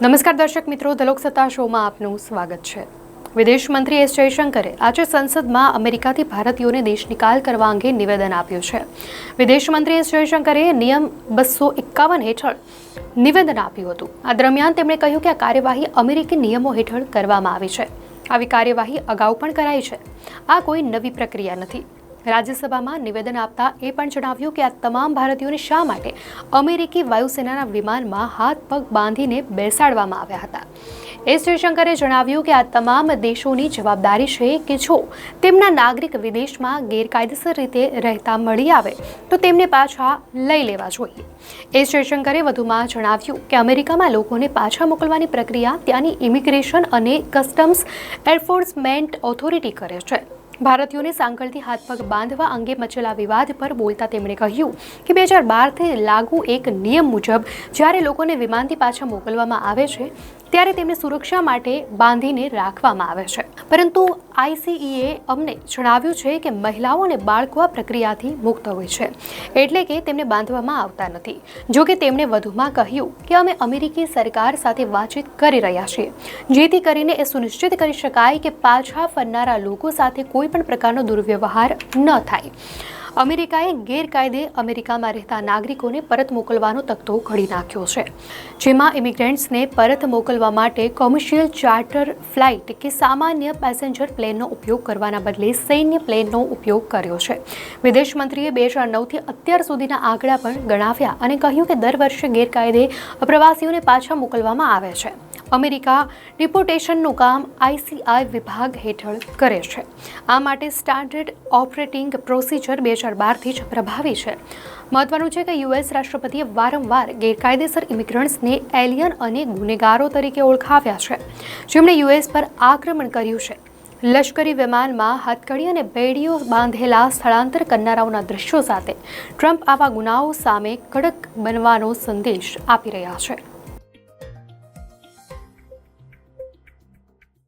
નમસ્કાર દર્શક મિત્રો, ધ લોકસત્તા શોમાં આપનું સ્વાગત છે। વિદેશ મંત્રી એસ જયશંકરે આજે સંસદમાં અમેરિકાથી ભારતીયોને દેશ નિકાલ કરવા અંગે નિવેદન આપ્યું છે। વિદેશ મંત્રી એસ જયશંકરે નિયમ 251 હેઠળ નિવેદન આપ્યું હતું। આ દરમિયાન તેમણે કહ્યું કે આ કાર્યવાહી અમેરિકી નિયમો હેઠળ કરવામાં આવી છે। આવી કાર્યવાહી અગાઉ પણ કરાઈ છે। આ કોઈ નવી પ્રક્રિયા નથી। રાજ્યસભામાં નિવેદન આપતા એ પણ જણાવ્યું કે આ તમામ ભારતીયોને શા માટે અમેરિકી વાયુસેનાના વિમાનમાં હાથ પગ બાંધીને બેસાડવામાં આવ્યા હતા। એસ જયશંકરે જણાવ્યું કે આ તમામ દેશોની જવાબદારી છે કે જો તેમના નાગરિક વિદેશમાં ગેરકાયદેસર રીતે રહેતા મળી આવે તો તેમને પાછા લઈ લેવા જોઈએ। એસ જયશંકરે વધુમાં જણાવ્યું કે અમેરિકામાં લોકોને પાછા મોકલવાની પ્રક્રિયા ત્યાંની ઇમિગ્રેશન અને કસ્ટમ્સ એન્ફોર્સમેન્ટ ઓથોરિટી કરે છે। ભારતીયોને સાંકળથી હાથ પગ બાંધવા અંગે મચેલા વિવાદ પર બોલતા તેમણે કહ્યું કે 2012થી લાગુ એક નિયમ મુજબ જ્યારે લોકોને વિમાનથી પાછા મોકલવામાં આવે છે ત્યારે તેમને સુરક્ષા માટે બાંધીને રાખવામાં આવે છે, પરંતુ આઈસીઈએ અમને જણાવ્યું છે કે મહિલાઓ અને બાળકો આ પ્રક્રિયાથી મુક્ત હોય છે, એટલે કે તેમને બાંધવામાં આવતા નથી। જો કે તેમણે વધુમાં કહ્યું કે અમે અમેરિકી સરકાર સાથે વાતચીત કરી રહ્યા છીએ જેથી કરીને એ સુનિશ્ચિત કરી શકાય કે પાછા ફરનારા લોકો સાથે કોઈ પણ પ્રકારનો દુર્વ્યવહાર ન થાય। અમેરિકાએ ગેરકાયદે અમેરિકામાં રહેતા નાગરિકોને પરત મોકલવાનો તખ્તો ઘડી નાખ્યો છે, જેમાં ઇમિગ્રન્ટ્સને પરત મોકલવા માટે કોમર્શિયલ ચાર્ટર ફ્લાઇટ કે સામાન્ય પેસેન્જર પ્લેનનો ઉપયોગ કરવાના બદલે સૈન્ય પ્લેનનો ઉપયોગ કર્યો છે। વિદેશ મંત્રીએ 2009થી અત્યાર સુધીના આંકડા પણ ગણાવ્યા અને કહ્યું કે દર વર્ષે ગેરકાયદે પ્રવાસીઓને પાછા મોકલવામાં આવે છે। અમેરિકા ડિપોર્ટેશનનું કામ આઈસીઆઈ વિભાગ હેઠળ કરે છે। આ માટે સ્ટાન્ડર્ડ ઓપરેટિંગ પ્રોસિજર 2012થી જ પ્રભાવી છે। મહત્વનું છે કે યુએસ રાષ્ટ્રપતિએ વારંવાર ગેરકાયદેસર ઇમિગ્રન્ટ્સને એલિયન અને ગુનેગારો તરીકે ઓળખાવ્યા છે, જેમણે યુએસ પર આક્રમણ કર્યું છે। લશ્કરી વિમાનમાં હથકડી અને બેડીઓ બાંધેલા સ્થળાંતર કરનારાઓના દ્રશ્યો સાથે ટ્રમ્પ આવા ગુનાઓ સામે કડક બનવાનો સંદેશ આપી રહ્યા છે।